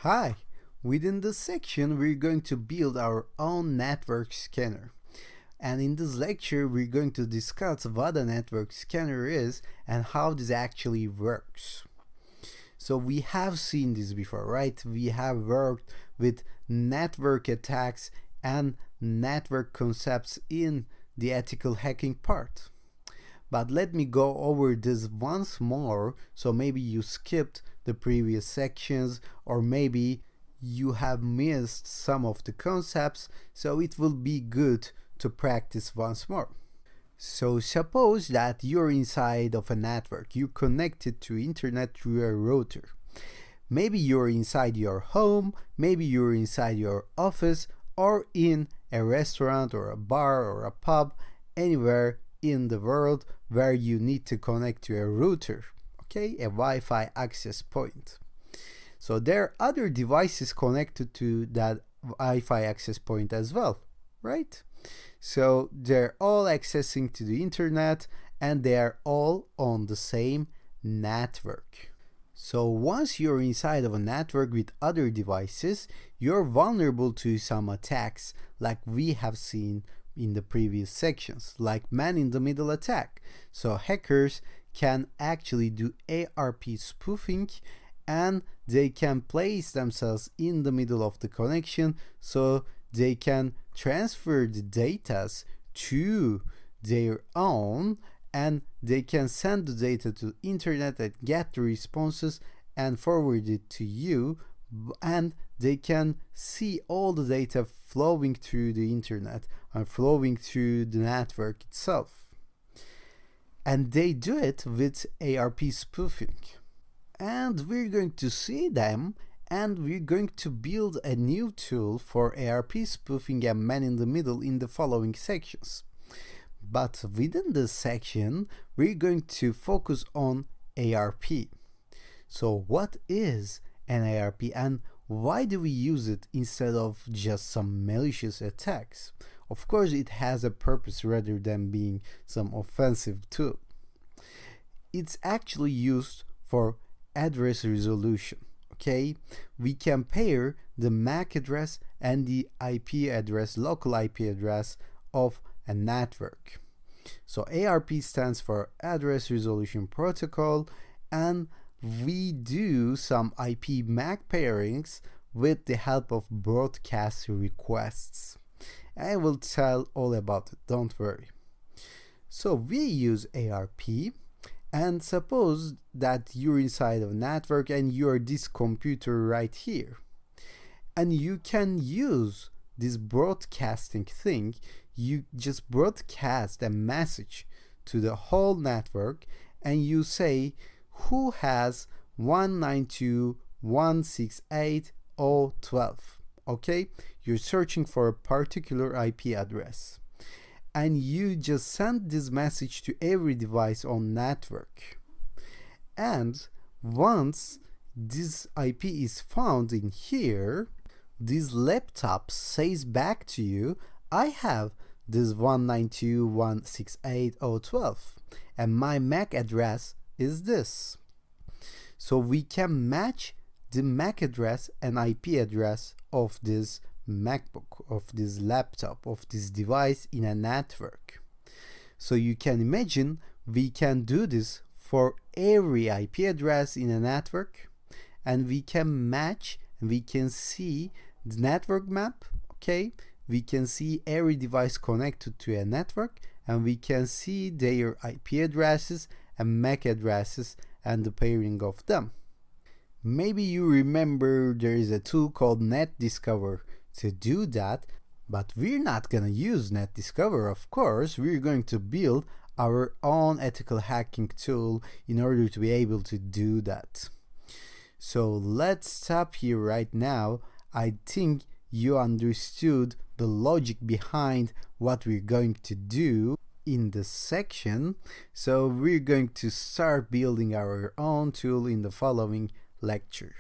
Hi! Within this section, we're going to build our own network scanner. And in this lecture, we're going to discuss what a network scanner is and how this actually works. So we have seen this before, right? We have worked with network attacks and network concepts in the ethical hacking part. But let me go over this once more, so maybe you skipped the previous sections, or maybe you have missed some of the concepts, so it will be good to practice once more. So suppose that you're inside of a network, you're connected to internet through a router. Maybe you're inside your home, maybe you're inside your office, or in a restaurant or a bar or a pub, anywhere in the world where you need to connect to a router, okay, a Wi-Fi access point. So there are other devices connected to that Wi-Fi access point as well, right? So they're all accessing to the internet and they are all on the same network. So once you're inside of a network with other devices, you're vulnerable to some attacks like we have seen in the previous sections, like man-in-the-middle attack. So hackers can actually do ARP spoofing and they can place themselves in the middle of the connection so they can transfer the data to their own and they can send the data to the internet and get the responses and forward it to you, and they can see all the data flowing through the internet and flowing through the network itself. And they do it with ARP spoofing. And we're going to see them, and we're going to build a new tool for ARP spoofing and man-in-the-middle in the following sections. But within this section, we're going to focus on ARP. So what is an ARP and why do we use it instead of just some malicious attacks? Of course, it has a purpose rather than being some offensive tool. It's actually used for address resolution, okay? We can pair the MAC address and the IP address, local IP address of a network. So ARP stands for Address Resolution Protocol, and we do some IP MAC pairings with the help of broadcast requests. I will tell all about it, don't worry. So we use ARP, and suppose that you're inside of a network and you're this computer right here. And you can use this broadcasting thing. You just broadcast a message to the whole network and you say who has 192.168.0.12. Okay, you're searching for a particular IP address and you just send this message to every device on network. And once this IP is found in here, this laptop says back to you, I have this 192.168.0.12 and my MAC address is this. So we can match the MAC address and IP address of this MacBook, of this laptop, of this device in a network. So you can imagine we can do this for every IP address in a network, and we can match and we can see the network map, okay? We can see every device connected to a network and we can see their IP addresses and MAC addresses and the pairing of them. Maybe you remember there is a tool called NetDiscover to do that, but we're not gonna use NetDiscover, of course. We're going to build our own ethical hacking tool in order to be able to do that. So let's stop here right now. I think you understood the logic behind what we're going to do in this section. So we're going to start building our own tool in the following lecture.